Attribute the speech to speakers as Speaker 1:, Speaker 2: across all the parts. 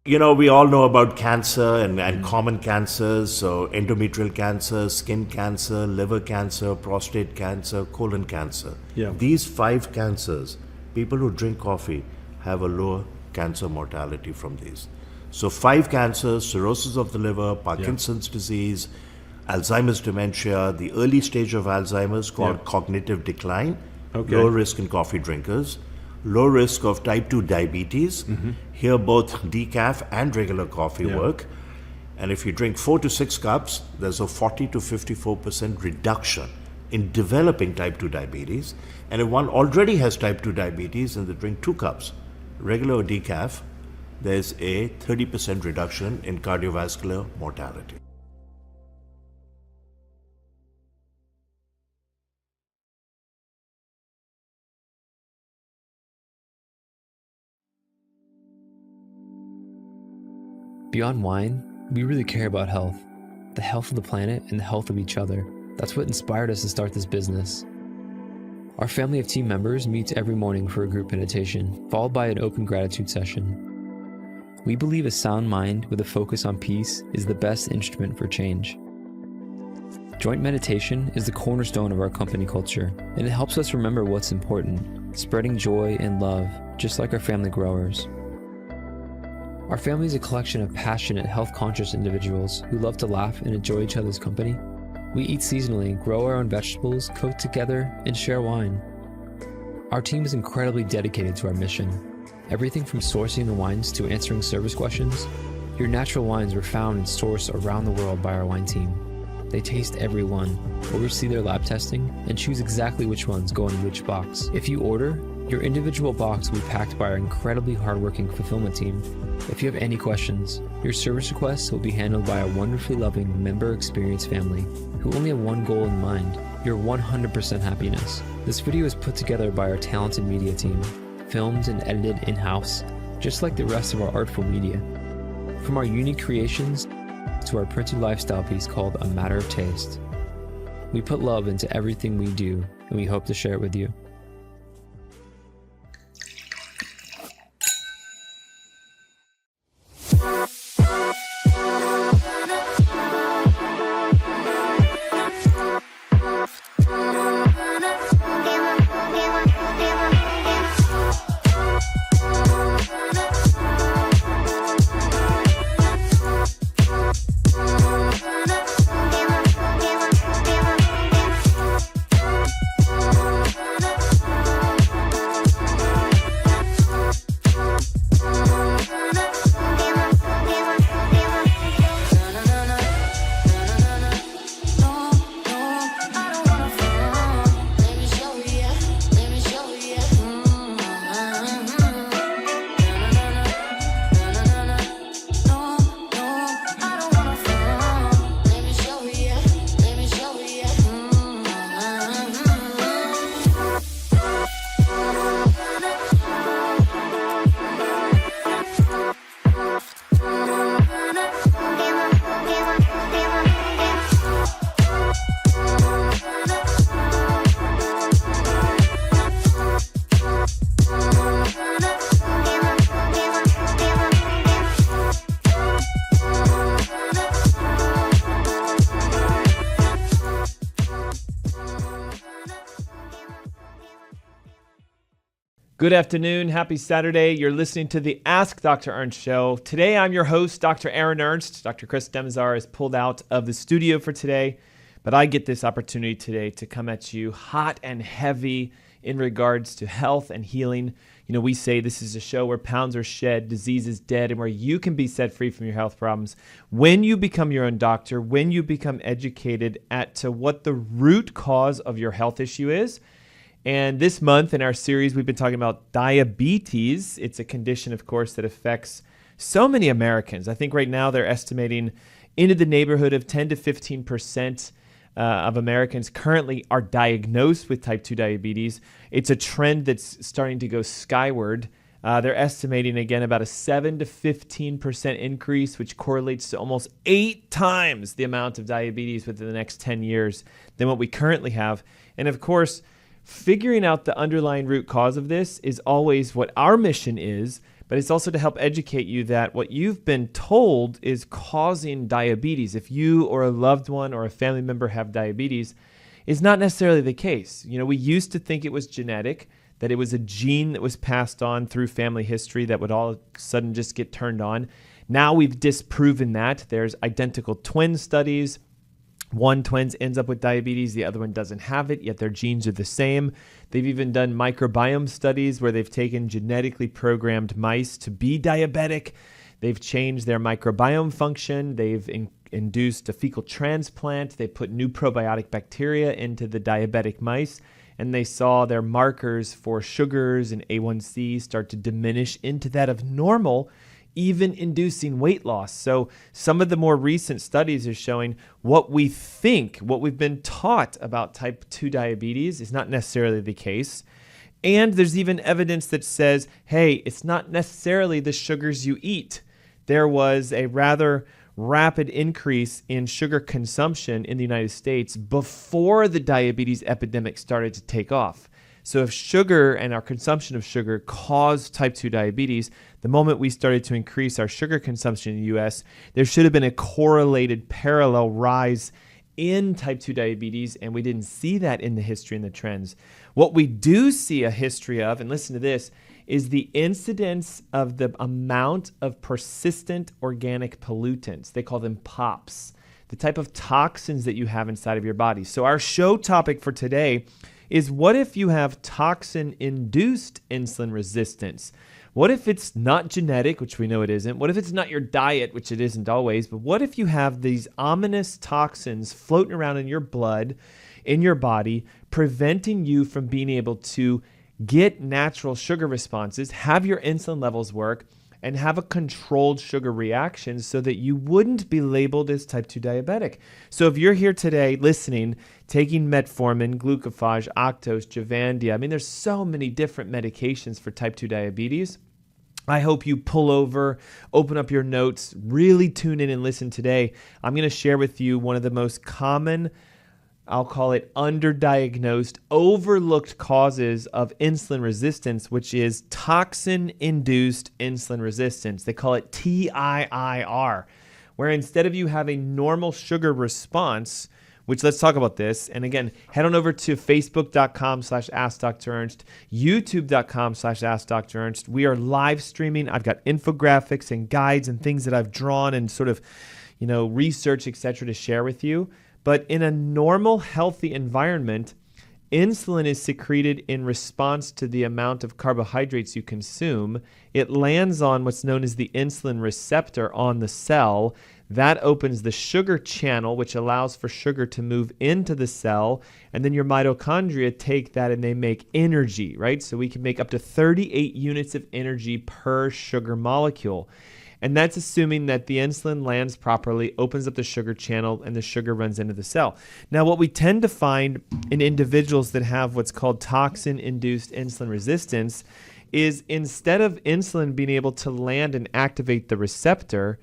Speaker 1: We all know about cancer and common cancers. So, endometrial cancer, skin cancer, liver cancer, prostate cancer, colon cancer.
Speaker 2: Yeah.
Speaker 1: These 5 cancers, people who drink coffee have a lower cancer mortality from these. So, 5 cancers: cirrhosis of the liver, Parkinson's disease, Alzheimer's dementia, the early stage of Alzheimer's called cognitive decline,
Speaker 2: Okay.
Speaker 1: low risk in coffee drinkers, low risk of type 2 diabetes. Here both decaf and regular coffee work. And if you drink 4 to 6 cups, there's a 40 to 54% reduction in developing type 2 diabetes. And if one already has type 2 diabetes and they drink 2 cups, regular or decaf, there's a 30% reduction in cardiovascular mortality.
Speaker 3: Beyond wine, we really care about health. The health of the planet and the health of each other. That's what inspired us to start this business. Our family of team members meets every morning for a group meditation, followed by an open gratitude session. We believe a sound mind with a focus on peace is the best instrument for change. Joint meditation is the cornerstone of our company culture, and it helps us remember what's important, spreading joy and love, just like our family growers. Our family is a collection of passionate, health-conscious individuals who love to laugh and enjoy each other's company. We eat seasonally, grow our own vegetables, cook together, and share wine. Our team is incredibly dedicated to our mission. Everything from sourcing the wines to answering service questions. Your natural wines are found and sourced around the world by our wine team. They taste every one, oversee their lab testing, and choose exactly which ones go in which box. If you order, your individual box will be packed by our incredibly hardworking fulfillment team. If you have any questions, your service requests will be handled by a wonderfully loving member experience family who only have one goal in mind: your 100% happiness. This video is put together by our talented media team, filmed and edited in-house, just like the rest of our artful media. From our unique creations to our printed lifestyle piece called A Matter of Taste. We put love into everything we do, and we hope to share it with you.
Speaker 4: Good afternoon. Happy Saturday. You're listening to the Ask Dr. Ernst show. Today, I'm your host, Dr. Aaron Ernst. Dr. Chris Demazar is pulled out of the studio for today, but I get this opportunity today to come at you hot and heavy in regards to health and healing. You know, we say this is a show where pounds are shed, disease is dead, and where you can be set free from your health problems when you become your own doctor, when you become educated at to what the root cause of your health issue is. And this month in our series, we've been talking about diabetes. It's a condition, of course, that affects so many Americans. I think right now they're estimating into the neighborhood of 10 to 15% of Americans currently are diagnosed with type 2 diabetes. It's a trend that's starting to go skyward. They're estimating, again, about a 7 to 15% increase, which correlates to almost 8 times the amount of diabetes within the next 10 years than what we currently have. And of course, figuring out the underlying root cause of this is always what our mission is, but it's also to help educate you that what you've been told is causing diabetes, if you or a loved one or a family member have diabetes, is not necessarily the case. We used to think it was genetic, that it was a gene that was passed on through family history that would all of a sudden just get turned on. Now we've disproven that. There's identical twin studies. One twin ends up with diabetes, the other one doesn't have it, yet their genes are the same. They've even done microbiome studies where they've taken genetically programmed mice to be diabetic. They've changed their microbiome function. They've induced a fecal transplant. They put new probiotic bacteria into the diabetic mice, and they saw their markers for sugars and A1C start to diminish into that of normal, even inducing weight loss. So some of the more recent studies are showing what we think, what we've been taught about type 2 diabetes is not necessarily the case. And there's even evidence that says, hey, it's not necessarily the sugars you eat. There was a rather rapid increase in sugar consumption in the United States before the diabetes epidemic started to take off. So if sugar and our consumption of sugar caused type 2 diabetes, the moment we started to increase our sugar consumption in the U.S., there should have been a correlated parallel rise in type 2 diabetes, and we didn't see that in the history and the trends. What we do see a history of, and listen to this, is the incidence of the amount of persistent organic pollutants. They call them POPs, the type of toxins that you have inside of your body. So our show topic for today is, what if you have toxin-induced insulin resistance? What if it's not genetic, which we know it isn't? What if it's not your diet, which it isn't always? But what if you have these ominous toxins floating around in your blood, in your body, preventing you from being able to get natural sugar responses, have your insulin levels work, and have a controlled sugar reaction so that you wouldn't be labeled as type 2 diabetic. So if you're here today listening, taking metformin, glucophage, Octose, Javandia, there's so many different medications for type 2 diabetes. I hope you pull over, open up your notes, really tune in and listen today. I'm going to share with you one of the most common, I'll call it underdiagnosed, overlooked causes of insulin resistance, which is toxin-induced insulin resistance. They call it TIIR, where instead of you having normal sugar response, which let's talk about this. And again, head on over to facebook.com/AskDrErnst, youtube.com/AskDrErnst. We are live streaming. I've got infographics and guides and things that I've drawn and sort of, research, etc. to share with you. But in a normal, healthy environment, insulin is secreted in response to the amount of carbohydrates you consume. It lands on what's known as the insulin receptor on the cell. That opens the sugar channel, which allows for sugar to move into the cell. And then your mitochondria take that and they make energy, right? So we can make up to 38 units of energy per sugar molecule. And that's assuming that the insulin lands properly, opens up the sugar channel, and the sugar runs into the cell. Now, what we tend to find in individuals that have what's called toxin-induced insulin resistance is, instead of insulin being able to land and activate the receptor,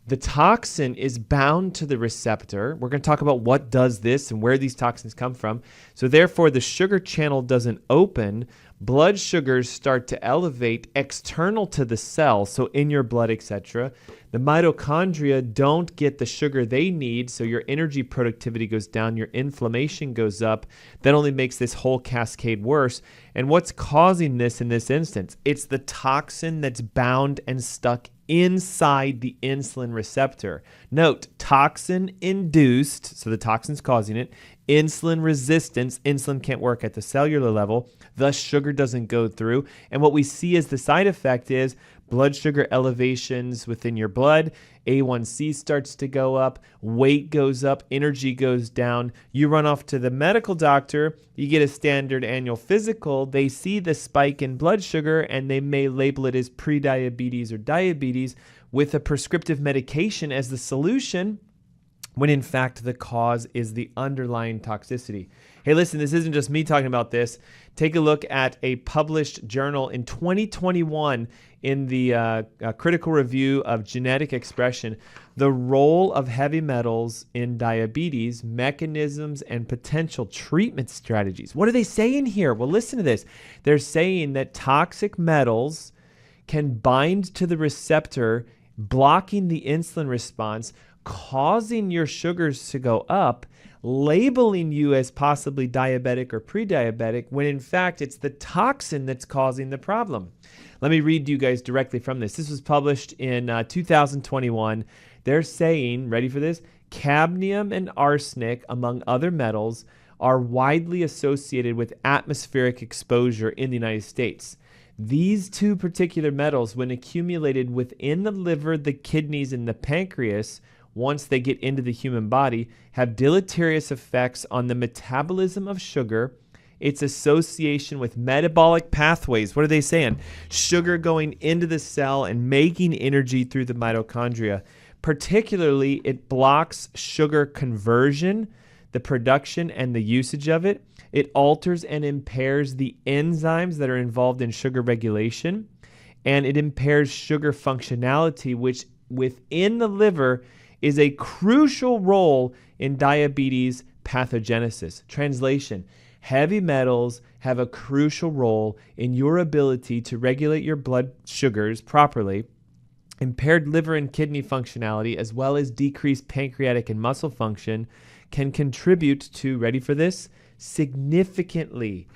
Speaker 4: the toxin is bound to the receptor. We're going to talk about what does this and where these toxins come from. So therefore, the sugar channel doesn't open. Blood sugars start to elevate external to the cell, so in your blood, etc. The mitochondria don't get the sugar they need, so your energy productivity goes down, your inflammation goes up. That only makes this whole cascade worse. And what's causing this in this instance? It's the toxin that's bound and stuck inside the insulin receptor. Note, toxin-induced, so the toxin's causing it. Insulin resistance, insulin can't work at the cellular level, thus sugar doesn't go through. And what we see as the side effect is blood sugar elevations within your blood, A1C starts to go up, weight goes up, energy goes down. You run off to the medical doctor, you get a standard annual physical, they see the spike in blood sugar and they may label it as prediabetes or diabetes with a prescriptive medication as the solution, when in fact the cause is the underlying toxicity. Hey, listen, this isn't just me talking about this. Take a look at a published journal in 2021 in the Critical Review of Genetic Expression, the role of heavy metals in diabetes, mechanisms, and potential treatment strategies. What are they saying here? Well, listen to this. They're saying that toxic metals can bind to the receptor, blocking the insulin response, causing your sugars to go up, labeling you as possibly diabetic or pre-diabetic, when in fact it's the toxin that's causing the problem. Let me read to you guys directly from this. This was published in 2021. They're saying, ready for this? Cadmium and arsenic, among other metals, are widely associated with atmospheric exposure in the United States. These two particular metals, when accumulated within the liver, the kidneys, and the pancreas, once they get into the human body, have deleterious effects on the metabolism of sugar, its association with metabolic pathways. What are they saying? Sugar going into the cell and making energy through the mitochondria. Particularly, it blocks sugar conversion, the production and the usage of it. It alters and impairs the enzymes that are involved in sugar regulation, and it impairs sugar functionality, which within the liver is a crucial role in diabetes pathogenesis. Translation: heavy metals have a crucial role in your ability to regulate your blood sugars properly. Impaired liver and kidney functionality, as well as decreased pancreatic and muscle function, can contribute to, ready for this, significantly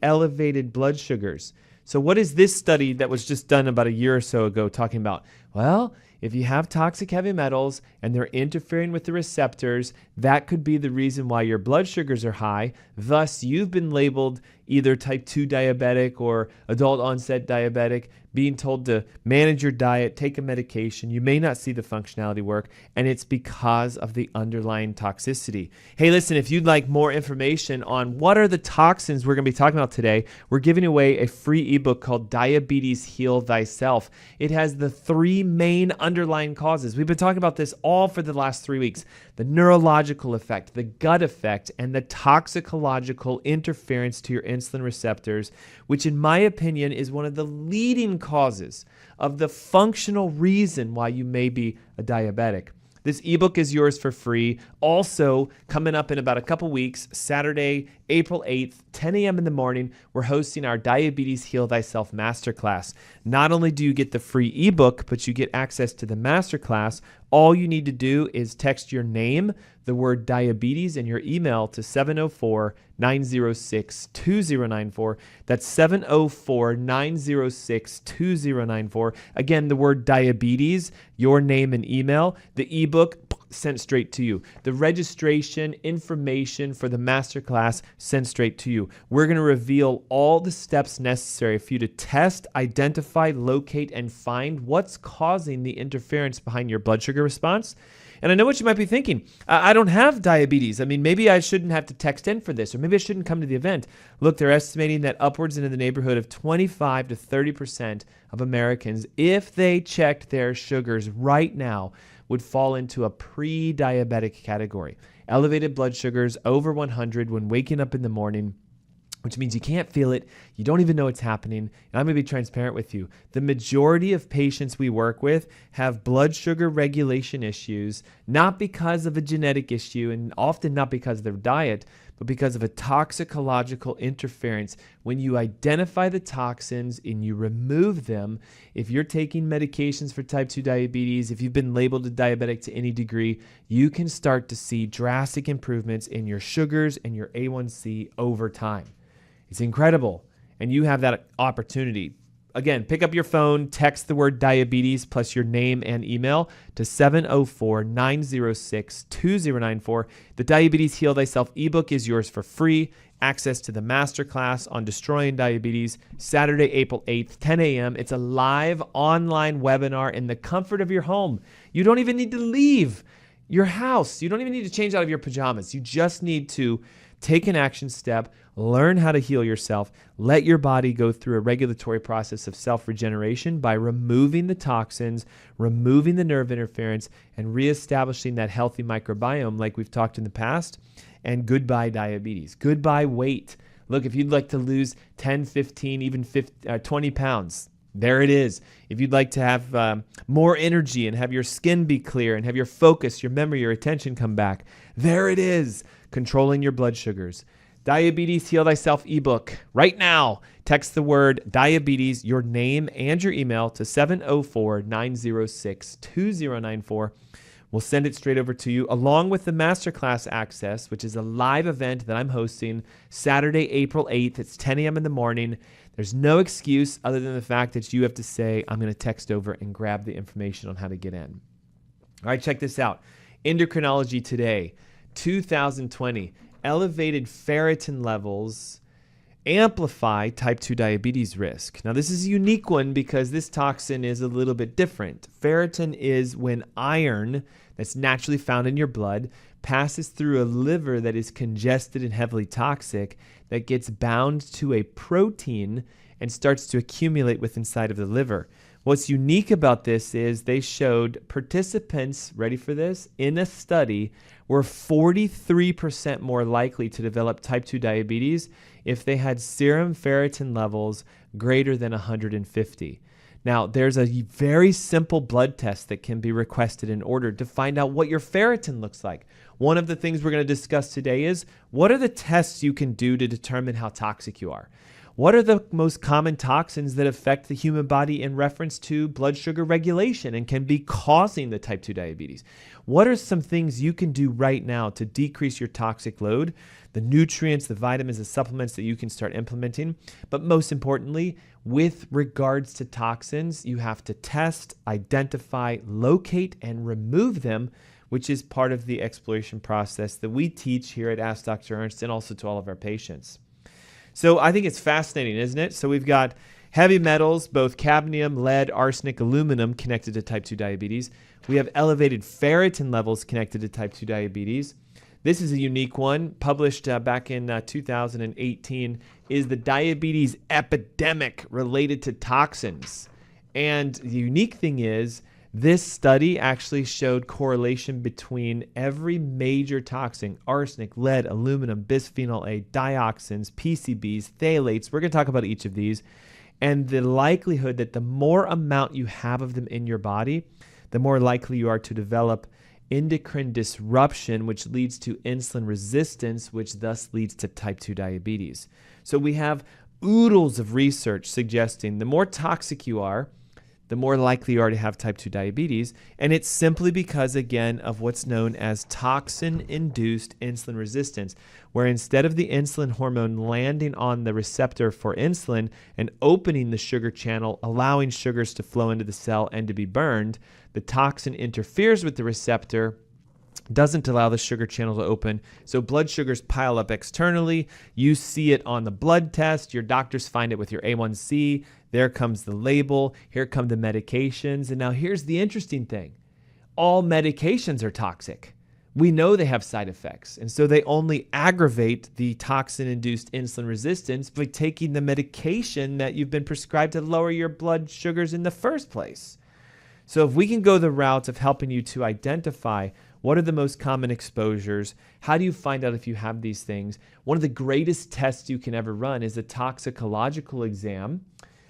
Speaker 4: elevated blood sugars. So what is this study that was just done about a year or so ago talking about? Well, if you have toxic heavy metals and they're interfering with the receptors, that could be the reason why your blood sugars are high. Thus, you've been labeled either type 2 diabetic or adult onset diabetic, being told to manage your diet, take a medication. You may not see the functionality work, and it's because of the underlying toxicity. Hey, listen, if you'd like more information on what are the toxins we're going to be talking about today, we're giving away a free ebook called Diabetes Heal Thyself. It has the 3 main underlying causes. We've been talking about this all for the last 3 weeks: the neurological effect, the gut effect, and the toxicological interference to your insulin receptors, which in my opinion is one of the leading causes of the functional reason why you may be a diabetic. This ebook is yours for free. Also, coming up in about a couple weeks, Saturday, April 8th, 10 a.m. in the morning, we're hosting our Diabetes Heal Thyself Masterclass. Not only do you get the free ebook, but you get access to the masterclass. All you need to do is text your name, the word diabetes, and your email to 704-906-2094. That's 704-906-2094. Again, the word diabetes, your name and email. The ebook sent straight to you. The registration information for the masterclass sent straight to you. We're going to reveal all the steps necessary for you to test, identify, locate, and find what's causing the interference behind your blood sugar response. And I know what you might be thinking. I don't have diabetes. I mean, maybe I shouldn't have to text in for this, or maybe I shouldn't come to the event. Look, they're estimating that upwards into the neighborhood of 25 to 30% of Americans, if they checked their sugars right now, would fall into a pre-diabetic category. Elevated blood sugars over 100 when waking up in the morning, which means you can't feel it. You don't even know it's happening. And I'm going to be transparent with you. The majority of patients we work with have blood sugar regulation issues, not because of a genetic issue and often not because of their diet, but because of a toxicological interference. When you identify the toxins and you remove them, if you're taking medications for type 2 diabetes, if you've been labeled a diabetic to any degree, you can start to see drastic improvements in your sugars and your A1C over time. It's incredible, and you have that opportunity. Again, pick up your phone, text the word diabetes plus your name and email to 704-906-2094. The Diabetes Heal Thyself ebook is yours for free. Access to the masterclass on destroying diabetes, Saturday, April 8th, 10 a.m. It's a live online webinar in the comfort of your home. You don't even need to leave your house. You don't even need to change out of your pajamas. You just need to take an action step, learn how to heal yourself, let your body go through a regulatory process of self-regeneration by removing the toxins, removing the nerve interference, and reestablishing that healthy microbiome like we've talked in the past. And goodbye diabetes. Goodbye weight. Look, if you'd like to lose 10, 15, even 20 pounds, there it is. If you'd like to have more energy and have your skin be clear and have your focus, your memory, your attention come back, there it is. Controlling your blood sugars. Diabetes Heal Thyself ebook right now. Text the word diabetes, your name and your email to 704-906-2094. We'll send it straight over to you along with the masterclass access, which is a live event that I'm hosting Saturday, April 8th. It's 10 a.m. in the morning. There's no excuse other than the fact that you have to say, I'm going to text over and grab the information on how to get in. All right, check this out. Endocrinology Today, 2020. Elevated ferritin levels amplify type 2 diabetes risk. Now, this is a unique one because this toxin is a little bit different. Ferritin is when iron that's naturally found in your blood passes through a liver that is congested and heavily toxic that gets bound to a protein and starts to accumulate within inside of the liver. What's unique about this is they showed participants, ready for this, in a study were 43% more likely to develop type 2 diabetes if they had serum ferritin levels greater than 150. Now, there's a very simple blood test that can be requested and ordered to find out what your ferritin looks like. One of the things we're going to discuss today is what are the tests you can do to determine how toxic you are? What are the most common toxins that affect the human body in reference to blood sugar regulation and can be causing the type 2 diabetes? What are some things you can do right now to decrease your toxic load, the nutrients, the vitamins, the supplements that you can start implementing? But most importantly, with regards to toxins, you have to test, identify, locate, and remove them, which is part of the exploration process that we teach here at Ask Dr. Ernst and also to all of our patients. So I think it's fascinating, isn't it? So we've got heavy metals, both cadmium, lead, arsenic, aluminum connected to type 2 diabetes. We have elevated ferritin levels connected to type 2 diabetes. This is a unique one, published back in 2018, is the diabetes epidemic related to toxins. And the unique thing is, this study actually showed correlation between every major toxin, arsenic, lead, aluminum, bisphenol A, dioxins, PCBs, phthalates. We're going to talk about each of these. And the likelihood that the more amount you have of them in your body, the more likely you are to develop endocrine disruption, which leads to insulin resistance, which thus leads to type 2 diabetes. So we have oodles of research suggesting the more toxic you are, the more likely you are to have type 2 diabetes. And it's simply because, again, of what's known as toxin-induced insulin resistance, where instead of the insulin hormone landing on the receptor for insulin and opening the sugar channel, allowing sugars to flow into the cell and to be burned, the toxin interferes with the receptor, doesn't allow the sugar channel to open. So blood sugars pile up externally. You see it on the blood test. Your doctors find it with your A1C. There comes the label. Here come the medications. And now here's the interesting thing. All medications are toxic. We know they have side effects. And so they only aggravate the toxin-induced insulin resistance by taking the medication that you've been prescribed to lower your blood sugars in the first place. So if we can go the route of helping you to identify what are the most common exposures, how do you find out if you have these things? One of the greatest tests you can ever run is a toxicological exam.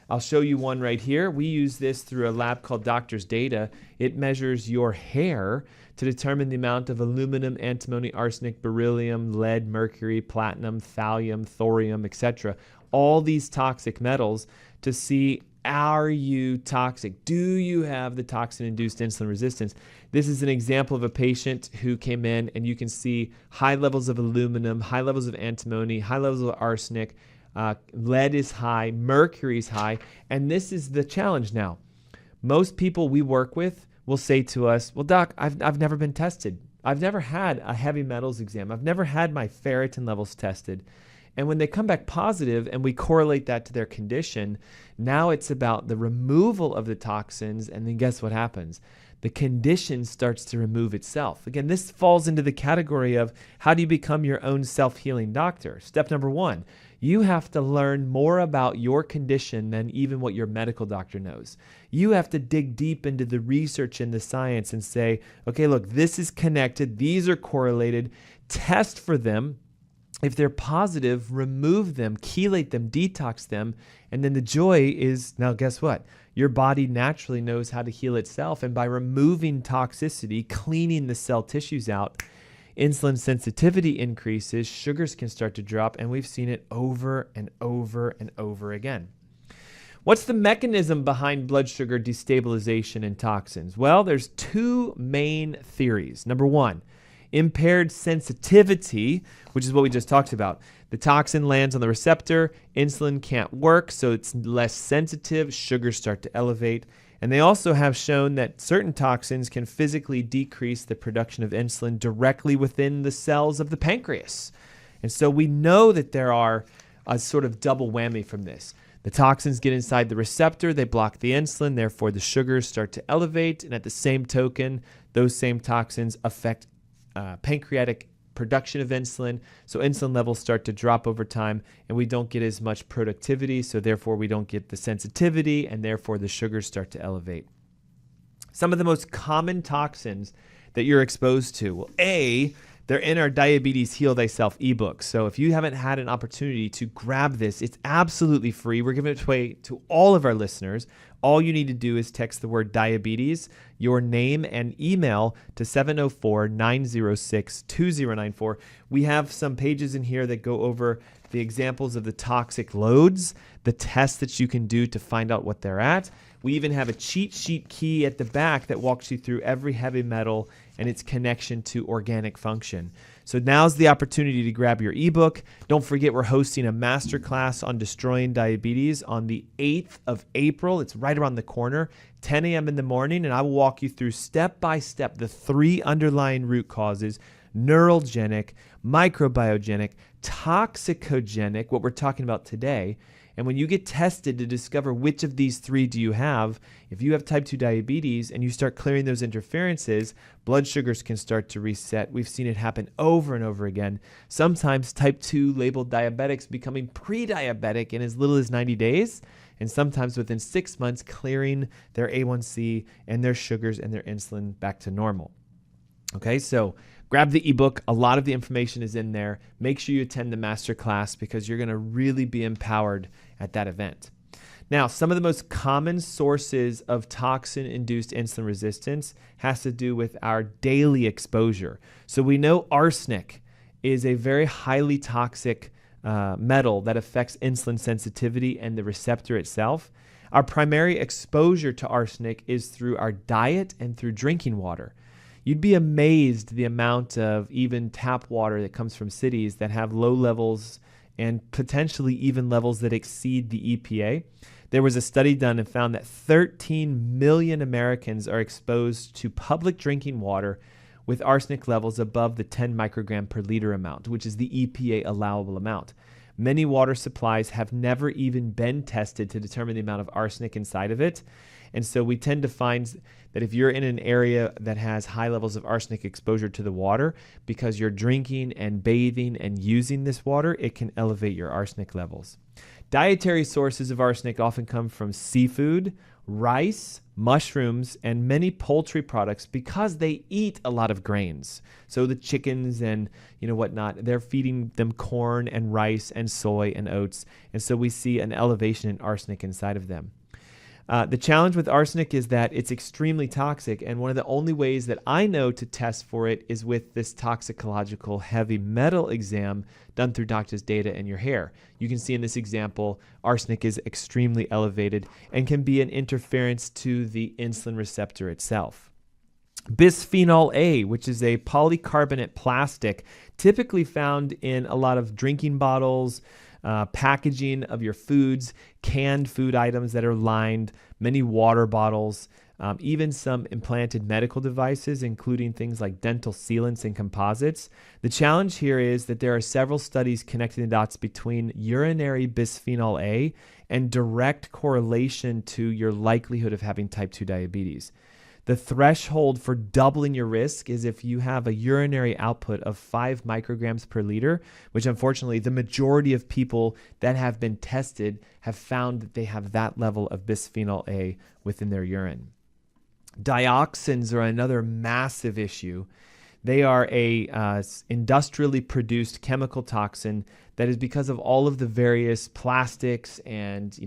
Speaker 4: I'll show you one right here. We use this through a lab called Doctor's Data. It measures your hair to determine the amount of aluminum, antimony, arsenic, beryllium, lead, mercury, platinum, thallium, thorium, etc. All these toxic metals to see, are you toxic? Do you have the toxin-induced insulin resistance? This is an example of a patient who came in, and you can see high levels of aluminum, high levels of antimony, high levels of arsenic, lead is high, mercury is high, and this is the challenge now. Most people we work with will say to us, well, doc, I've never been tested. I've never had a heavy metals exam. I've never had my ferritin levels tested. And when they come back positive and we correlate that to their condition, now it's about the removal of the toxins, and then guess what happens? The condition starts to remove itself. Again, this falls into the category of how do you become your own self-healing doctor? Step number one, you have to learn more about your condition than even what your medical doctor knows. You have to dig deep into the research and the science and say, okay, look, this is connected. These are correlated. Test for them. If they're positive, remove them, chelate them, detox them. And then the joy is, now guess what? Your body naturally knows how to heal itself. And by removing toxicity, cleaning the cell tissues out, insulin sensitivity increases, sugars can start to drop, and we've seen it over and over and over again. What's the mechanism behind blood sugar destabilization and toxins? Well, there's two main theories. Number one, impaired sensitivity, which is what we just talked about. The toxin lands on the receptor, insulin can't work, so it's less sensitive, sugars start to elevate. And they also have shown that certain toxins can physically decrease the production of insulin directly within the cells of the pancreas. And so we know that there are a sort of double whammy from this. The toxins get inside the receptor, they block the insulin, therefore the sugars start to elevate, and at the same token, those same toxins affect pancreatic production of insulin, so insulin levels start to drop over time, and we don't get as much productivity, so therefore we don't get the sensitivity, and therefore the sugars start to elevate. Some of the most common toxins that you're exposed to, well, they're in our Diabetes Heal Thyself ebook. So if you haven't had an opportunity to grab this, it's absolutely free. We're giving it away to all of our listeners. All you need to do is text the word diabetes, your name, and email to 704-906-2094. We have some pages in here that go over the examples of the toxic loads, the tests that you can do to find out what they're at. We even have a cheat sheet key at the back that walks you through every heavy metal and its connection to organic function. So now's the opportunity to grab your ebook. Don't forget, we're hosting a masterclass on destroying diabetes on the 8th of April. It's right around the corner, 10 a.m. in the morning, and I will walk you through step by step the 3 underlying root causes: neurogenic, microbiogenic, toxicogenic, what we're talking about today. And when you get tested to discover which of these 3 do you have, if you have type 2 diabetes and you start clearing those interferences, blood sugars can start to reset. We've seen it happen over and over again. Sometimes type 2 labeled diabetics becoming pre-diabetic in as little as 90 days, and sometimes within 6 months clearing their A1C and their sugars and their insulin back to normal. Okay, so grab the ebook. A lot of the information is in there. Make sure you attend the masterclass because you're going to really be empowered at that event. Now, some of the most common sources of toxin-induced insulin resistance has to do with our daily exposure. So we know arsenic is a very highly toxic metal that affects insulin sensitivity and the receptor itself. Our primary exposure to arsenic is through our diet and through drinking water. You'd be amazed the amount of even tap water that comes from cities that have low levels and potentially even levels that exceed the EPA. There was a study done and found that 13 million Americans are exposed to public drinking water with arsenic levels above the 10 microgram per liter amount, which is the EPA allowable amount. Many water supplies have never even been tested to determine the amount of arsenic inside of it. And so we tend to find that if you're in an area that has high levels of arsenic exposure to the water, because you're drinking and bathing and using this water, it can elevate your arsenic levels. Dietary sources of arsenic often come from seafood, rice, mushrooms, and many poultry products because they eat a lot of grains. So the chickens and whatnot, they're feeding them corn and rice and soy and oats. And so we see an elevation in arsenic inside of them. The challenge with arsenic is that it's extremely toxic, and one of the only ways that I know to test for it is with this toxicological heavy metal exam done through doctor's data in your hair. You can see in this example, arsenic is extremely elevated and can be an interference to the insulin receptor itself. Bisphenol A, which is a polycarbonate plastic typically found in a lot of drinking bottles, packaging of your foods, canned food items that are lined, many water bottles, even some implanted medical devices, including things like dental sealants and composites. The challenge here is that there are several studies connecting the dots between urinary bisphenol A and direct correlation to your likelihood of having type 2 diabetes. The threshold for doubling your risk is if you have a urinary output of 5 micrograms per liter, which unfortunately the majority of people that have been tested have found that they have that level of bisphenol A within their urine. Dioxins are another massive issue. They are a industrially produced chemical toxin that is because of all of the various plastics and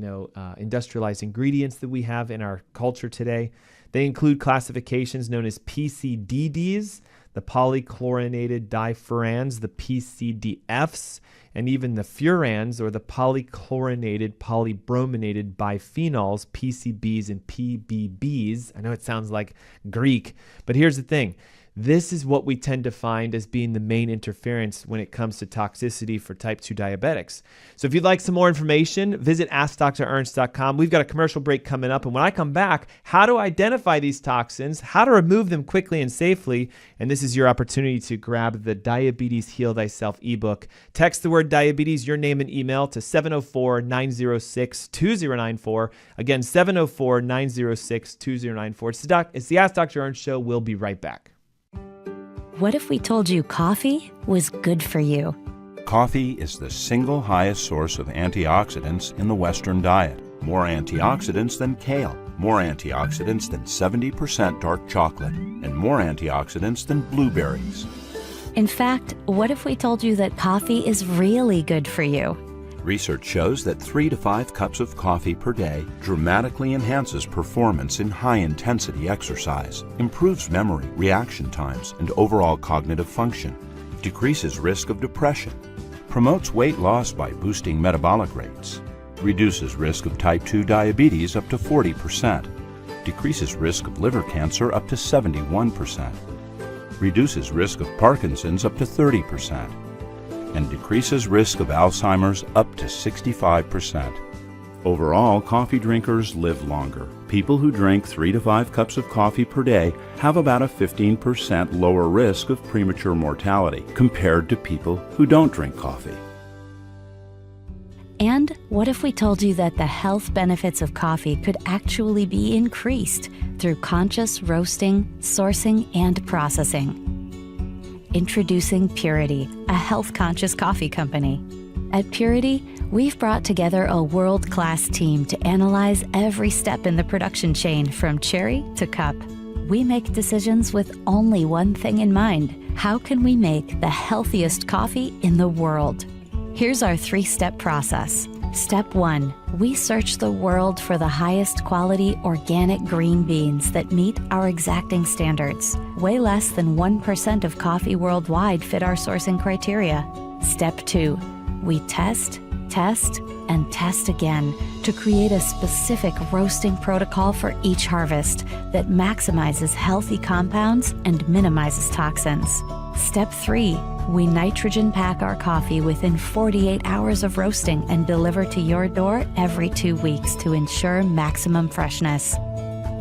Speaker 4: industrialized ingredients that we have in our culture today. They include classifications known as PCDDs, the the polychlorinated difurans, the PCDFs, and even the furans, or the polychlorinated polybrominated bipheноls, PCBs and PBBs. I know it sounds like Greek, but here's the thing. This is what we tend to find as being the main interference when it comes to toxicity for type 2 diabetics. So if you'd like some more information, visit AskDrErnst.com. We've got a commercial break coming up, and when I come back, how to identify these toxins, how to remove them quickly and safely, and this is your opportunity to grab the Diabetes Heal Thyself ebook. Text the word diabetes, your name and email to 704-906-2094. Again, 704-906-2094. It's the Ask Dr. Ernst Show. We'll be right back.
Speaker 2: What if we told you coffee was good for you?
Speaker 5: Coffee is the single highest source of antioxidants in the Western diet. More antioxidants than kale, more antioxidants than 70% dark chocolate, and more antioxidants than blueberries.
Speaker 2: In fact, what if we told you that coffee is really good for you?
Speaker 5: Research shows that 3 to 5 cups of coffee per day dramatically enhances performance in high-intensity exercise, improves memory, reaction times, and overall cognitive function, decreases risk of depression, promotes weight loss by boosting metabolic rates, reduces risk of type 2 diabetes up to 40%, decreases risk of liver cancer up to 71%, reduces risk of Parkinson's up to 30%, and decreases risk of Alzheimer's up to 65%. Overall, coffee drinkers live longer. People who drink 3 to 5 cups of coffee per day have about a 15% lower risk of premature mortality compared to people who don't drink coffee.
Speaker 2: And what if we told you that the health benefits of coffee could actually be increased through conscious roasting, sourcing, and processing? Introducing Purity, a health-conscious coffee company. At Purity, we've brought together a world-class team to analyze every step in the production chain from cherry to cup. We make decisions with only one thing in mind: how can we make the healthiest coffee in the world? Here's our 3-step process. Step 1, we search the world for the highest quality organic green beans that meet our exacting standards. Way less than 1% of coffee worldwide fit our sourcing criteria. Step 2, we test, and test again to create a specific roasting protocol for each harvest that maximizes healthy compounds and minimizes toxins. Step 3, we nitrogen pack our coffee within 48 hours of roasting and deliver to your door every 2 weeks to ensure maximum freshness.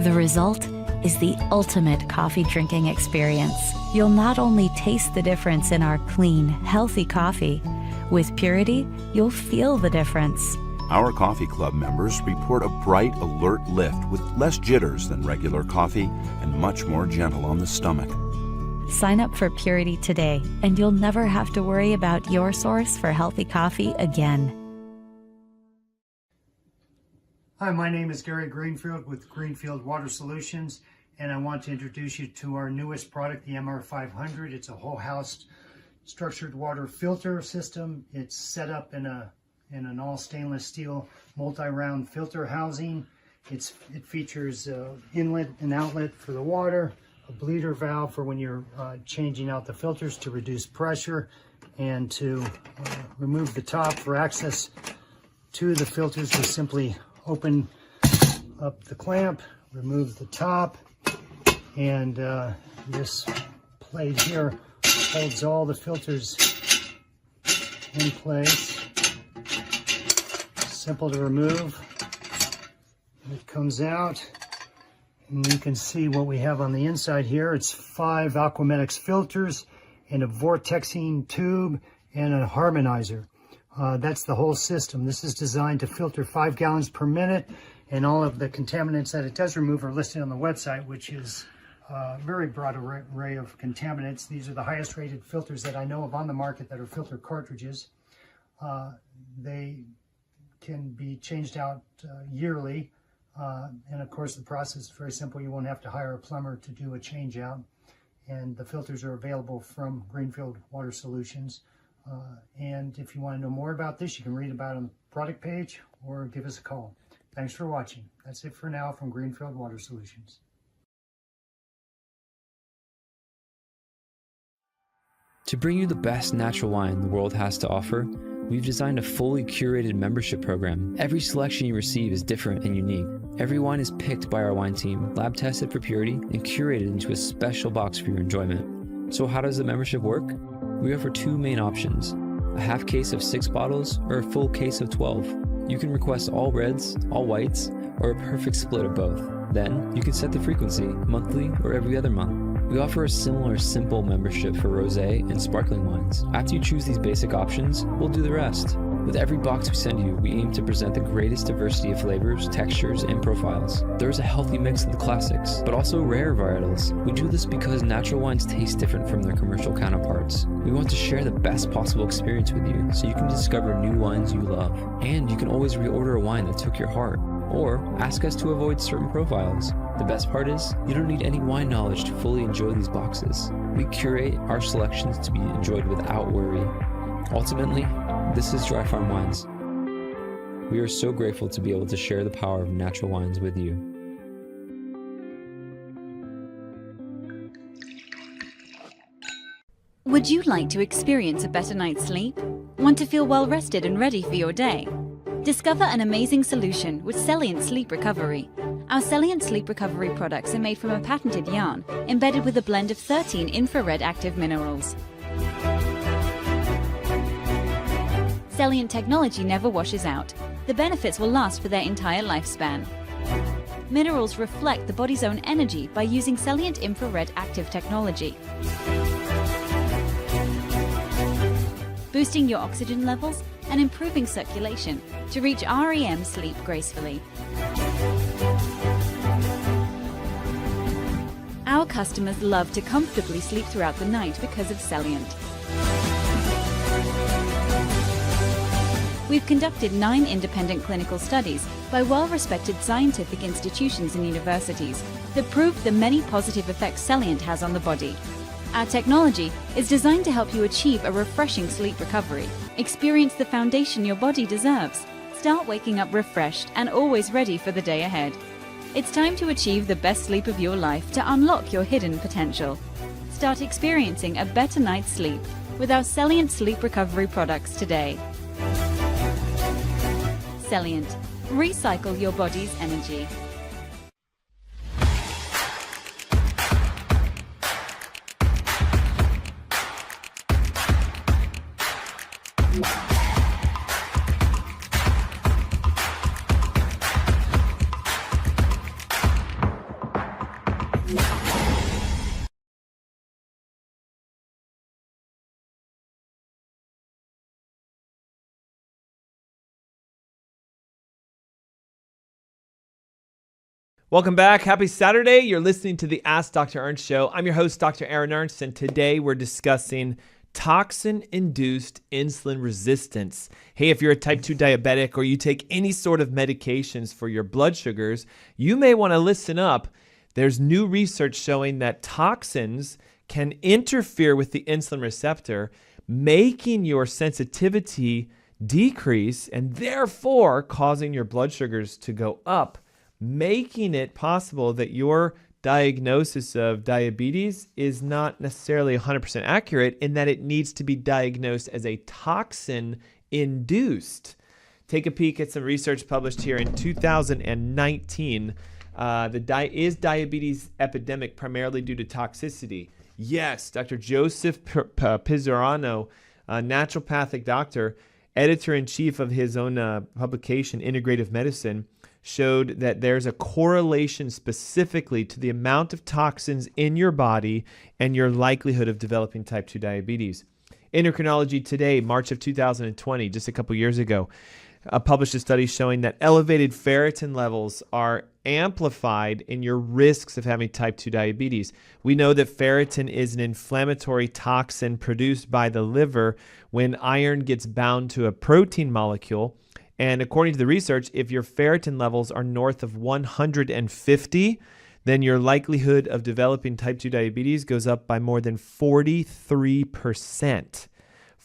Speaker 2: The result is the ultimate coffee drinking experience. You'll not only taste the difference in our clean, healthy coffee, with Purity, you'll feel the difference.
Speaker 5: Our coffee club members report a bright, alert lift with less jitters than regular coffee and much more gentle on the stomach.
Speaker 2: Sign up for Purity today, and you'll never have to worry about your source for healthy coffee again.
Speaker 6: Hi, my name is Gary Greenfield with Greenfield Water Solutions, and I want to introduce you to our newest product, the MR500. It's a whole house structured water filter system. It's set up in an all stainless steel multi-round filter housing. It features inlet and outlet for the water, a bleeder valve for when you're changing out the filters to reduce pressure, and to remove the top for access to the filters, just simply open up the clamp, remove the top, and this plate here holds all the filters in place. Simple to remove. It comes out, and you can see what we have on the inside here. It's 5 Aquamedics filters and a vortexing tube and a harmonizer. That's the whole system. This is designed to filter 5 gallons per minute, and all of the contaminants that it does remove are listed on the website, which is a very broad array of contaminants. These are the highest rated filters that I know of on the market that are filter cartridges. They can be changed out yearly. And of course, the process is very simple. You won't have to hire a plumber to do a change out. And the filters are available from Greenfield Water Solutions. And if you want to know more about this, you can read about it on the product page or give us a call. Thanks for watching. That's it for now from Greenfield Water Solutions.
Speaker 3: To bring you the best natural wine the world has to offer, we've designed a fully curated membership program. Every selection you receive is different and unique. Every wine is picked by our wine team, lab tested for purity, and curated into a special box for your enjoyment. So how does the membership work? We offer two main options: a half case of 6 bottles or a full case of 12. You can request all reds, all whites, or a perfect split of both. Then you can set the frequency, monthly or every other month. We offer a similar simple membership for rosé and sparkling wines. After you choose these basic options, we'll do the rest. With every box we send you, we aim to present the greatest diversity of flavors, textures, and profiles. There's a healthy mix of the classics, but also rare varietals. We do this because natural wines taste different from their commercial counterparts. We want to share the best possible experience with you so you can discover new wines you love. And you can always reorder a wine that took your heart, or ask us to avoid certain profiles. The best part is, you don't need any wine knowledge to fully enjoy these boxes. We curate our selections to be enjoyed without worry. Ultimately, this is Dry Farm Wines. We are so grateful to be able to share the power of natural wines with you.
Speaker 7: Would you like to experience a better night's sleep? Want to feel well rested and ready for your day? Discover an amazing solution with Celient Sleep Recovery. Our Celient Sleep Recovery products are made from a patented yarn embedded with a blend of 13 infrared active minerals. Celient technology never washes out. The benefits will last for their entire lifespan. Minerals reflect the body's own energy by using Celient infrared active technology, boosting your oxygen levels and improving circulation to reach REM sleep gracefully. Our customers love to comfortably sleep throughout the night because of Celient. We've conducted 9 independent clinical studies by well-respected scientific institutions and universities that prove the many positive effects Celient has on the body. Our technology is designed to help you achieve a refreshing sleep recovery. Experience the foundation your body deserves. Start waking up refreshed and always ready for the day ahead. It's time to achieve the best sleep of your life to unlock your hidden potential. Start experiencing a better night's sleep with our Celient Sleep Recovery products today. Celient. Recycle your body's energy.
Speaker 4: Welcome back. Happy Saturday. You're listening to the Ask Dr. Ernst Show. I'm your host, Dr. Ernst, and today we're discussing toxin-induced insulin resistance. Hey, if you're a type 2 diabetic or you take any sort of medications for your blood sugars, you may want to listen up. There's new research showing that toxins can interfere with the insulin receptor, making your sensitivity decrease and therefore causing your blood sugars to go up, making it possible that your diagnosis of diabetes is not necessarily 100% accurate in that it needs to be diagnosed as a toxin-induced. Take a peek at some research published here in 2019. Is diabetes epidemic primarily due to toxicity? Yes, Dr. Joseph Pizzorano, a naturopathic doctor, editor-in-chief of his own publication, Integrative Medicine, showed that there's a correlation specifically to the amount of toxins in your body and your likelihood of developing type 2 diabetes. Endocrinology Today, March of 2020, just a couple years ago, published a study showing that elevated ferritin levels are amplified in your risks of having type 2 diabetes. We know that ferritin is an inflammatory toxin produced by the liver when iron gets bound to a protein molecule. And according to the research, if your ferritin levels are north of 150, then your likelihood of developing type 2 diabetes goes up by more than 43%.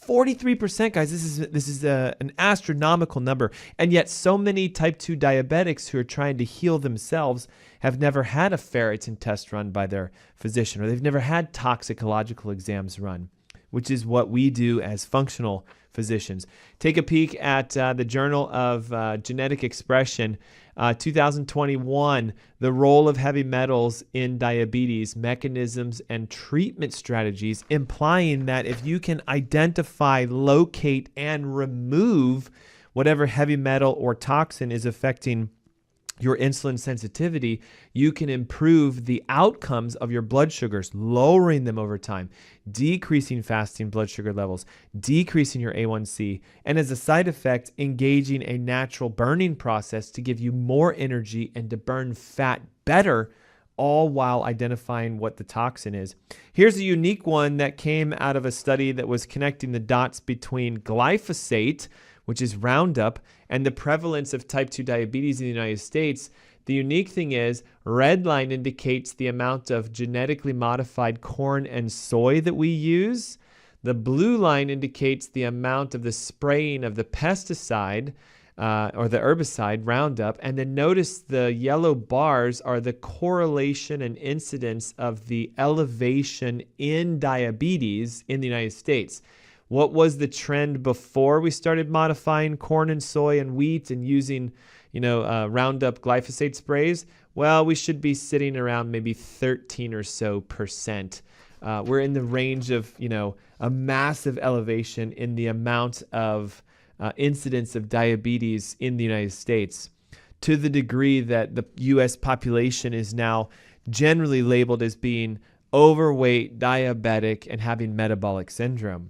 Speaker 4: 43%, guys, this is an astronomical number. And yet so many type 2 diabetics who are trying to heal themselves have never had a ferritin test run by their physician, or they've never had toxicological exams run. which is what we do as functional physicians. Take a peek at the Journal of Genetic Expression, 2021, the role of heavy metals in diabetes, mechanisms and treatment strategies, implying that if you can identify, locate, and remove whatever heavy metal or toxin is affecting your insulin sensitivity, you can improve the outcomes of your blood sugars, lowering them over time, decreasing fasting blood sugar levels, decreasing your A1C, and as a side effect, engaging a natural burning process to give you more energy and to burn fat better, all while identifying what the toxin is. Here's a unique one that came out of a study that was connecting the dots between glyphosate, which is Roundup, and the prevalence of type 2 diabetes in the United States. The unique thing is, red line indicates the amount of genetically modified corn and soy that we use. The blue line indicates the amount of the spraying of the pesticide or the herbicide Roundup. And then notice the yellow bars are the correlation and incidence of the elevation in diabetes in the United States. What was the trend before we started modifying corn and soy and wheat and using, Roundup glyphosate sprays? Well, we should be sitting around maybe 13 or so %. We're in the range of, a massive elevation in the amount of incidence of diabetes in the United States, to the degree that the U.S. population is now generally labeled as being overweight, diabetic, and having metabolic syndrome.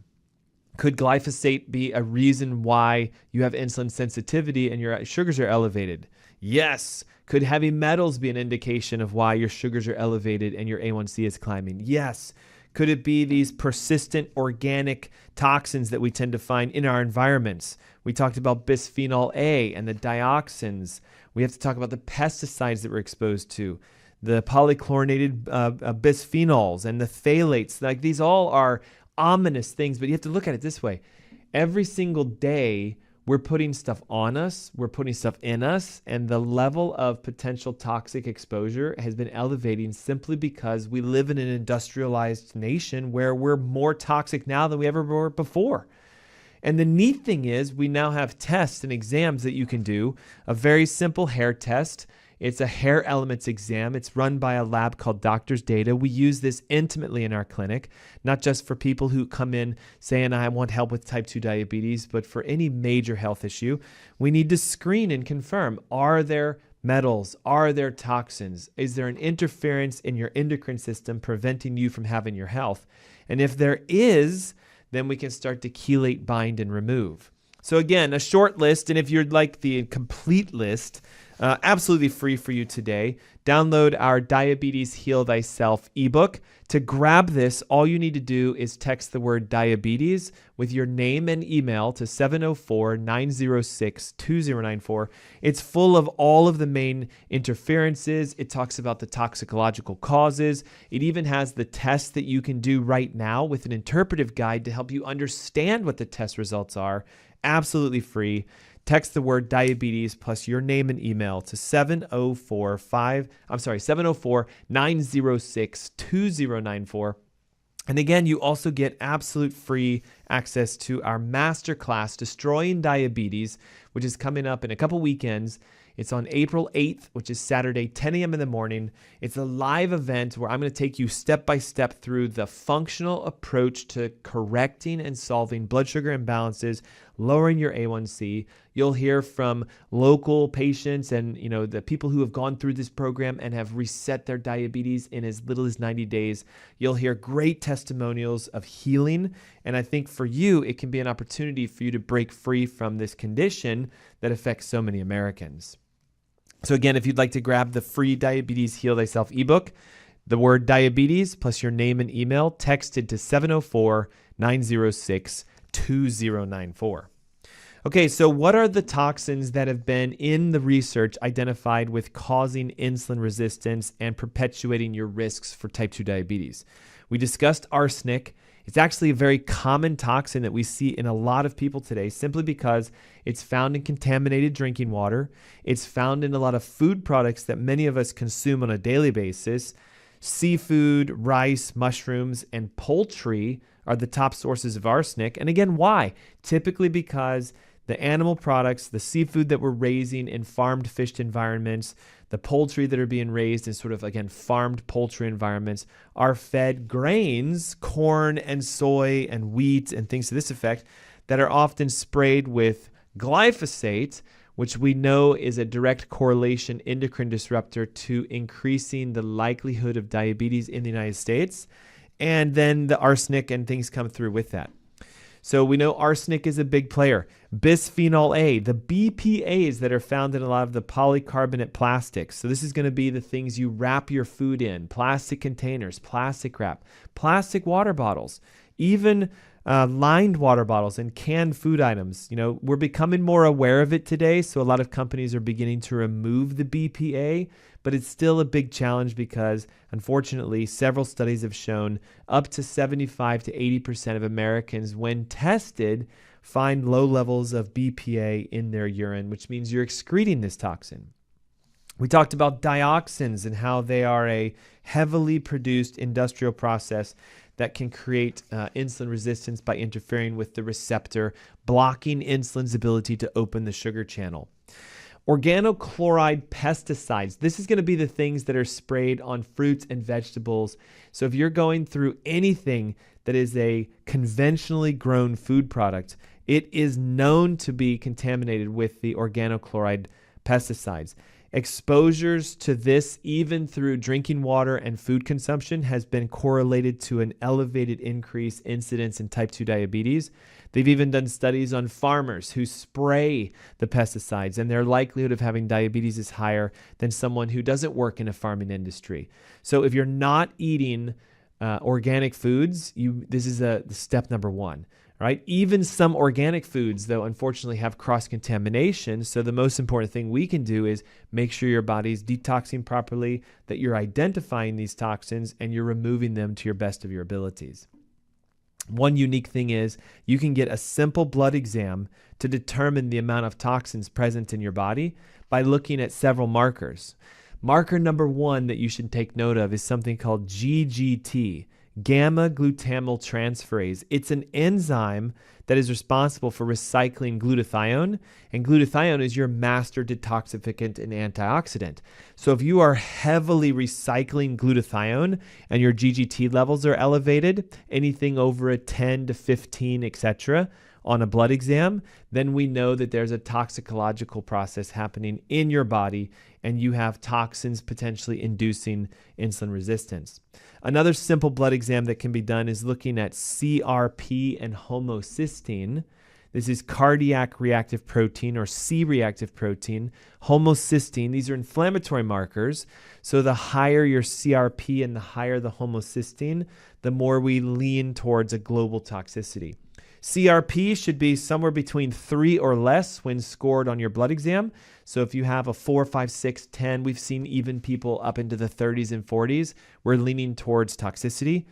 Speaker 4: Could glyphosate be a reason why you have insulin sensitivity and your sugars are elevated? Yes. Could heavy metals be an indication of why your sugars are elevated and your A1C is climbing? Yes. Could it be these persistent organic toxins that we tend to find in our environments? We talked about bisphenol A and the dioxins. We have to talk about the pesticides that we're exposed to, the polychlorinated bisphenols and the phthalates. Like, these all are ominous things, but you have to look at it this way. Every single day, we're putting stuff on us, we're putting stuff in us, and the level of potential toxic exposure has been elevating simply because we live in an industrialized nation where we're more toxic now than we ever were before. And the neat thing is, we now have tests and exams that you can do. A very simple hair test. It's a hair elements exam. It's run by a lab called Doctor's Data. We use this intimately in our clinic, not just for people who come in saying, I want help with type 2 diabetes, but for any major health issue. We need to screen and confirm, are there metals? Are there toxins? Is there an interference in your endocrine system preventing you from having your health? And if there is, then we can start to chelate, bind, and remove. So again, a short list, and if you'd like the complete list, absolutely free for you today. Download our Diabetes Heal Thyself ebook. To grab this, all you need to do is text the word diabetes with your name and email to 704-906-2094. It's full of all of the main interferences. It talks about the toxicological causes. It even has the tests that you can do right now with an interpretive guide to help you understand what the test results are. Absolutely free. Text the word diabetes plus your name and email to 704-906-2094. And again, you also get absolute free access to our masterclass, Destroying Diabetes, which is coming up in a couple weekends. It's on April 8th, which is Saturday, 10 a.m. in the morning. It's a live event where I'm going to take you step by step through the functional approach to correcting and solving blood sugar imbalances, lowering your A1C. You'll hear from local patients and the people who have gone through this program and have reset their diabetes in as little as 90 days. You'll hear great testimonials of healing. And I think for you, it can be an opportunity for you to break free from this condition that affects so many Americans. So again, if you'd like to grab the free Diabetes Heal Thyself ebook, the word diabetes plus your name and email, texted to 704-906-2094. Okay, so what are the toxins that have been in the research identified with causing insulin resistance and perpetuating your risks for type 2 diabetes? We discussed arsenic. It's actually a very common toxin that we see in a lot of people today simply because it's found in contaminated drinking water. It's found in a lot of food products that many of us consume on a daily basis. Seafood, rice, mushrooms, and poultry are the top sources of arsenic. And again, why? Typically because the animal products, the seafood that we're raising in farmed fished environments, the poultry that are being raised in sort of, again, farmed poultry environments are fed grains, corn and soy and wheat and things to this effect that are often sprayed with glyphosate, which we know is a direct correlation endocrine disruptor to increasing the likelihood of diabetes in the United States. And then the arsenic and things come through with that. So we know arsenic is a big player. Bisphenol A, the BPAs that are found in a lot of the polycarbonate plastics. So this is going to be the things you wrap your food in, plastic containers, plastic wrap, plastic water bottles, even lined water bottles and canned food items. You know, we're becoming more aware of it today. So a lot of companies are beginning to remove the BPA, but it's still a big challenge because, unfortunately, several studies have shown up to 75 to 80% of Americans, when tested, find low levels of BPA in their urine, which means you're excreting this toxin. We talked about dioxins and how they are a heavily produced industrial process that can create insulin resistance by interfering with the receptor, blocking insulin's ability to open the sugar channel. Organochloride pesticides. This is going to be the things that are sprayed on fruits and vegetables. So if you're going through anything that is a conventionally grown food product, it is known to be contaminated with the organochloride pesticides. Exposures to this, even through drinking water and food consumption, has been correlated to an elevated increase incidence in type 2 diabetes. They've even done studies on farmers who spray the pesticides, and their likelihood of having diabetes is higher than someone who doesn't work in a farming industry. So if you're not eating organic foods, this is step number one. Right? Even some organic foods, though, unfortunately have cross-contamination. So the most important thing we can do is make sure your body's detoxing properly, that you're identifying these toxins, and you're removing them to your best of your abilities. One unique thing is you can get a simple blood exam to determine the amount of toxins present in your body by looking at several markers. Marker number one that you should take note of is something called GGT. Gamma glutamyl transferase. It's an enzyme that is responsible for recycling glutathione, and glutathione is your master detoxificant and antioxidant. So if you are heavily recycling glutathione and your GGT levels are elevated, anything over a 10 to 15, etc., on a blood exam, then we know that there's a toxicological process happening in your body and you have toxins potentially inducing insulin resistance. Another simple blood exam that can be done is looking at CRP and homocysteine. This is cardiac reactive protein, or C-reactive protein. Homocysteine, these are inflammatory markers. So the higher your CRP and the higher the homocysteine, the more we lean towards a global toxicity. CRP should be somewhere between 3 or less when scored on your blood exam. So if you have a 4, 5, 6, 10, we've seen even people up into the 30s and 40s, we're leaning towards toxicity.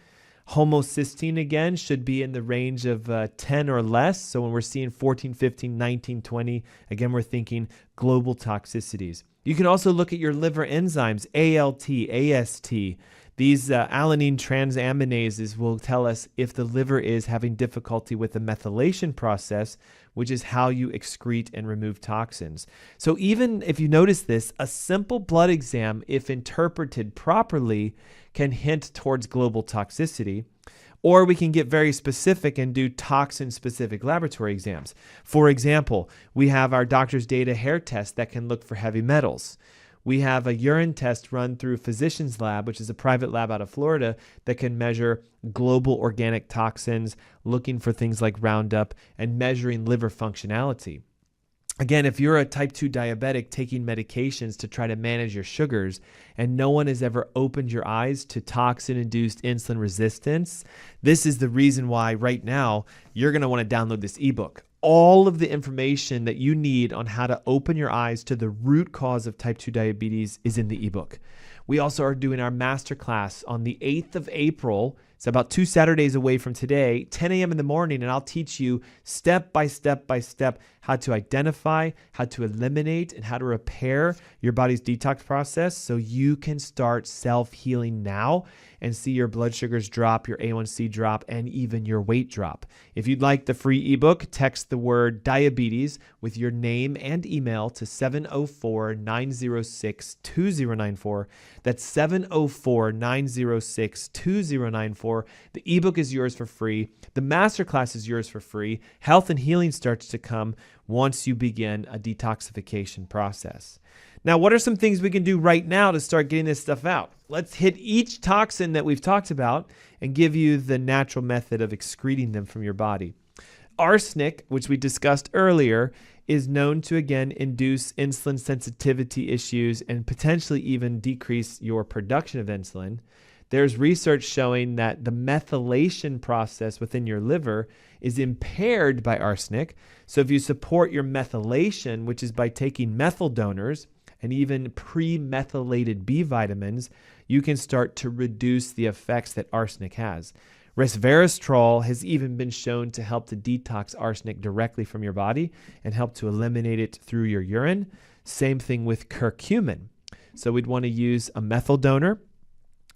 Speaker 4: Homocysteine, again, should be in the range of 10 or less. So when we're seeing 14, 15, 19, 20, again, we're thinking global toxicities. You can also look at your liver enzymes, ALT, AST. These alanine transaminases will tell us if the liver is having difficulty with the methylation process, which is how you excrete and remove toxins. So even if you notice this, a simple blood exam, if interpreted properly, can hint towards global toxicity. Or we can get very specific and do toxin-specific laboratory exams. For example, we have our doctor's data hair test that can look for heavy metals. We have a urine test run through Physicians Lab, which is a private lab out of Florida that can measure global organic toxins, looking for things like Roundup, and measuring liver functionality. Again, if you're a type 2 diabetic taking medications to try to manage your sugars and no one has ever opened your eyes to toxin-induced insulin resistance, this is the reason why right now you're going to want to download this ebook. All of the information that you need on how to open your eyes to the root cause of type 2 diabetes is in the ebook. We also are doing our masterclass on the 8th of April. It's about 2 Saturdays away from today, 10 a.m. in the morning, and I'll teach you step by step how to identify, how to eliminate, and how to repair your body's detox process so you can start self-healing now and see your blood sugars drop, your A1C drop, and even your weight drop. If you'd like the free ebook, text the word diabetes with your name and email to 704-906-2094. That's 704-906-2094. The ebook is yours for free. The masterclass is yours for free. Health and healing starts to come once you begin a detoxification process. Now, what are some things we can do right now to start getting this stuff out? Let's hit each toxin that we've talked about and give you the natural method of excreting them from your body. Arsenic, which we discussed earlier, is known to, again, induce insulin sensitivity issues and potentially even decrease your production of insulin. There's research showing that the methylation process within your liver is impaired by arsenic. So if you support your methylation, which is by taking methyl donors and even pre-methylated B vitamins, you can start to reduce the effects that arsenic has. Resveratrol has even been shown to help to detox arsenic directly from your body and help to eliminate it through your urine. Same thing with curcumin. So we'd want to use a methyl donor.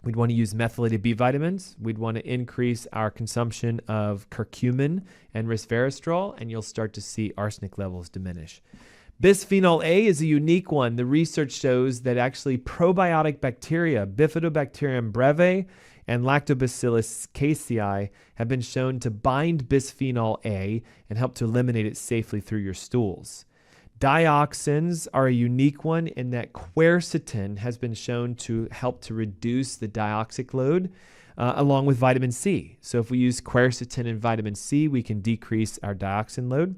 Speaker 4: We'd want to use methylated B vitamins. We'd want to increase our consumption of curcumin and resveratrol, and you'll start to see arsenic levels diminish. Bisphenol A is a unique one. The research shows that actually probiotic bacteria, Bifidobacterium breve and Lactobacillus casei, have been shown to bind bisphenol A and help to eliminate it safely through your stools. Dioxins are a unique one in that quercetin has been shown to help to reduce the dioxic load along with vitamin C. So if we use quercetin and vitamin C, we can decrease our dioxin load.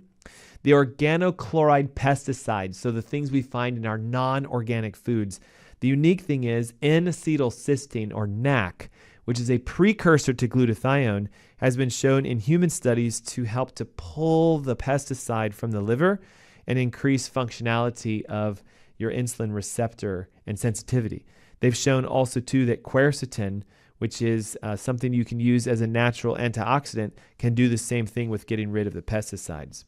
Speaker 4: The organochloride pesticides, so the things we find in our non-organic foods. The unique thing is N-acetylcysteine, or NAC, which is a precursor to glutathione, has been shown in human studies to help to pull the pesticide from the liver and increase functionality of your insulin receptor and sensitivity. They've shown also, too, that quercetin, which is something you can use as a natural antioxidant, can do the same thing with getting rid of the pesticides.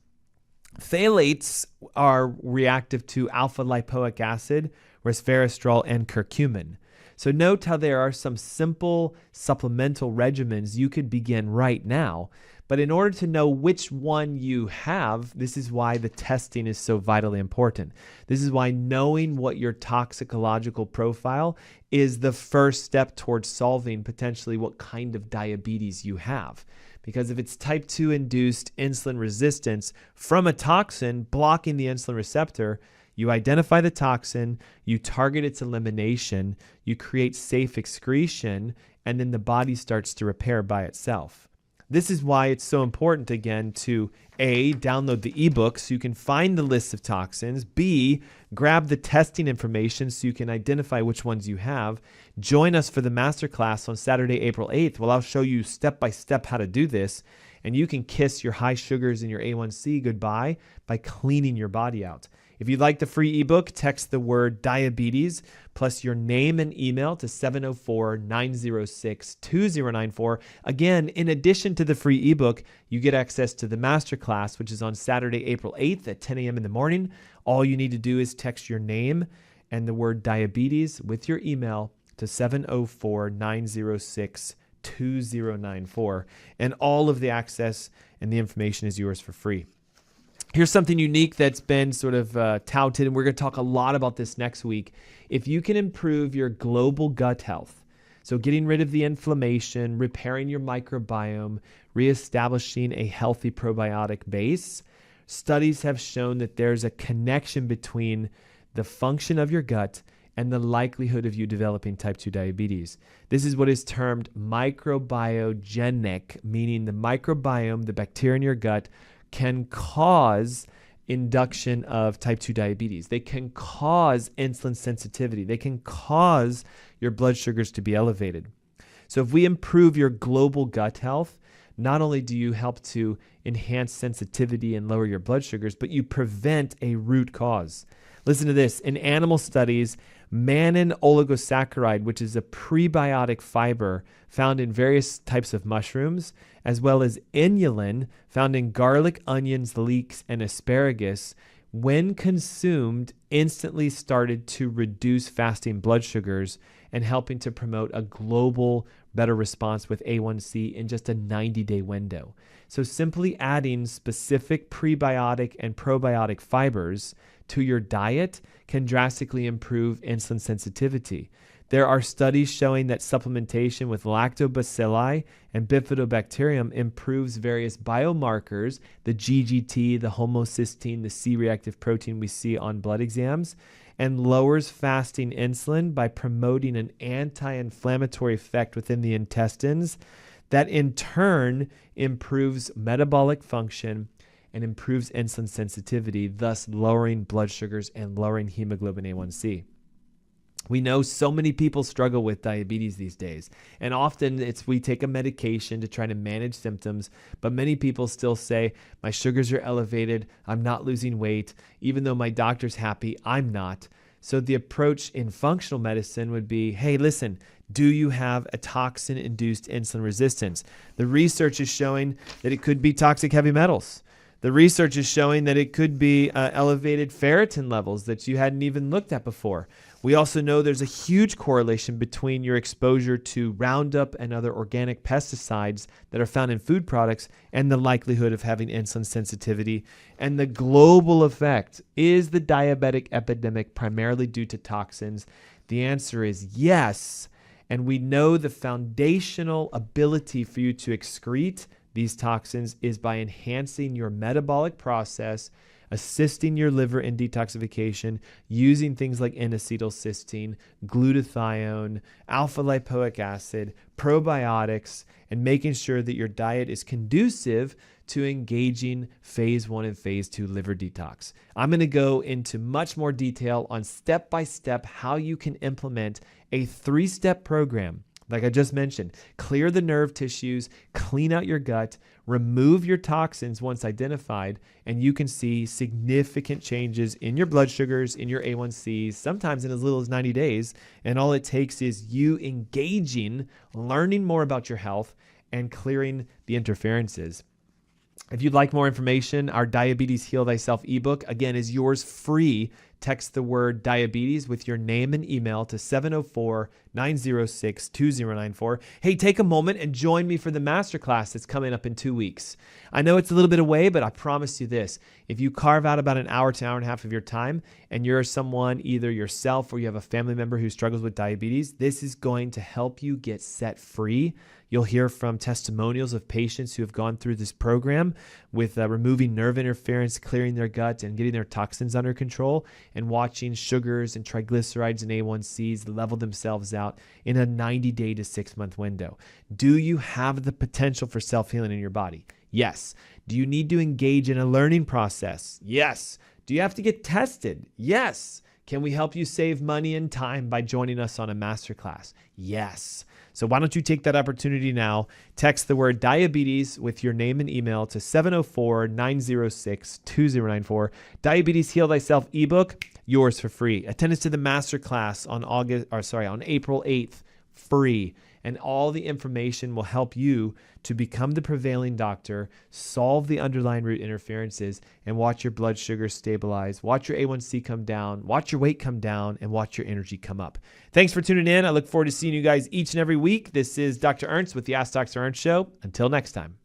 Speaker 4: Phthalates are reactive to alpha-lipoic acid, resveratrol, and curcumin. So note how there are some simple supplemental regimens you could begin right now. But in order to know which one you have, this is why the testing is so vitally important. This is why knowing what your toxicological profile is the first step towards solving potentially what kind of diabetes you have. Because if it's type 2 induced insulin resistance from a toxin blocking the insulin receptor, you identify the toxin, you target its elimination, you create safe excretion, and then the body starts to repair by itself. This is why it's so important, again, to A, download the ebook so you can find the list of toxins, B, grab the testing information so you can identify which ones you have. Join us for the masterclass on Saturday, April 8th. Well, I'll show you step by step how to do this, and you can kiss your high sugars and your A1C goodbye by cleaning your body out. If you'd like the free ebook, text the word diabetes plus your name and email to 704-906-2094. Again, in addition to the free ebook, you get access to the masterclass, which is on Saturday, April 8th at 10 a.m. in the morning. All you need to do is text your name and the word diabetes with your email to 704-906-2094. And all of the access and the information is yours for free. Here's something unique that's been sort of touted, and we're going to talk a lot about this next week. If you can improve your global gut health, so getting rid of the inflammation, repairing your microbiome, reestablishing a healthy probiotic base, studies have shown that there's a connection between the function of your gut and the likelihood of you developing type 2 diabetes. This is what is termed microbiogenic, meaning the microbiome, the bacteria in your gut, can cause induction of type 2 diabetes. They can cause insulin sensitivity. They can cause your blood sugars to be elevated. So if we improve your global gut health, not only do you help to enhance sensitivity and lower your blood sugars, but you prevent a root cause. Listen to this. In animal studies, mannan oligosaccharide, which is a prebiotic fiber found in various types of mushrooms, as well as inulin found in garlic, onions, leeks, and asparagus, when consumed, instantly started to reduce fasting blood sugars and helping to promote a global better response with A1C in just a 90-day window. So simply adding specific prebiotic and probiotic fibers to your diet can drastically improve insulin sensitivity. There are studies showing that supplementation with lactobacilli and bifidobacterium improves various biomarkers, the GGT, the homocysteine, the C-reactive protein we see on blood exams, and lowers fasting insulin by promoting an anti-inflammatory effect within the intestines that in turn improves metabolic function and improves insulin sensitivity, thus lowering blood sugars and lowering hemoglobin A1C. We know so many people struggle with diabetes these days, and often we take a medication to try to manage symptoms, but many people still say, my sugars are elevated, I'm not losing weight, even though my doctor's happy, I'm not. So the approach in functional medicine would be, hey, listen, do you have a toxin-induced insulin resistance? The research is showing that it could be toxic heavy metals. The research is showing that it could be elevated ferritin levels that you hadn't even looked at before. We also know there's a huge correlation between your exposure to Roundup and other organic pesticides that are found in food products and the likelihood of having insulin sensitivity. And the global effect, is the diabetic epidemic primarily due to toxins? The answer is yes. And we know the foundational ability for you to excrete these toxins is by enhancing your metabolic process, assisting your liver in detoxification, using things like N-acetylcysteine, glutathione, alpha-lipoic acid, probiotics, and making sure that your diet is conducive to engaging phase 1 and phase 2 liver detox. I'm going to go into much more detail on step-by-step how you can implement a 3-step program. Like I just mentioned, clear the nerve tissues, clean out your gut, remove your toxins once identified, and you can see significant changes in your blood sugars, in your A1Cs, sometimes in as little as 90 days. And all it takes is you engaging, learning more about your health, and clearing the interferences. If you'd like more information, our Diabetes Heal Thyself ebook, again, is yours free. Text the word diabetes with your name and email to 704-906-2094. Hey, take a moment and join me for the masterclass that's coming up in 2 weeks. I know it's a little bit away, but I promise you this. If you carve out about an hour to hour and a half of your time and you're someone, either yourself or you have a family member who struggles with diabetes, this is going to help you get set free. You'll hear from testimonials of patients who have gone through this program with removing nerve interference, clearing their gut, and getting their toxins under control, and watching sugars and triglycerides and A1Cs level themselves out in a 90-day to 6-month window. Do you have the potential for self-healing in your body? Yes. Do you need to engage in a learning process? Yes. Do you have to get tested? Yes. Can we help you save money and time by joining us on a masterclass? Yes. So why don't you take that opportunity now? Text the word diabetes with your name and email to 704-906-2094. Diabetes Heal Thyself ebook, yours for free. Attendance to the masterclass on April 8th, free. And all the information will help you to become the prevailing doctor, solve the underlying root interferences, and watch your blood sugar stabilize, watch your A1C come down, watch your weight come down, and watch your energy come up. Thanks for tuning in. I look forward to seeing you guys each and every week. This is Dr. Ernst with the Ask Dr. Ernst Show. Until next time.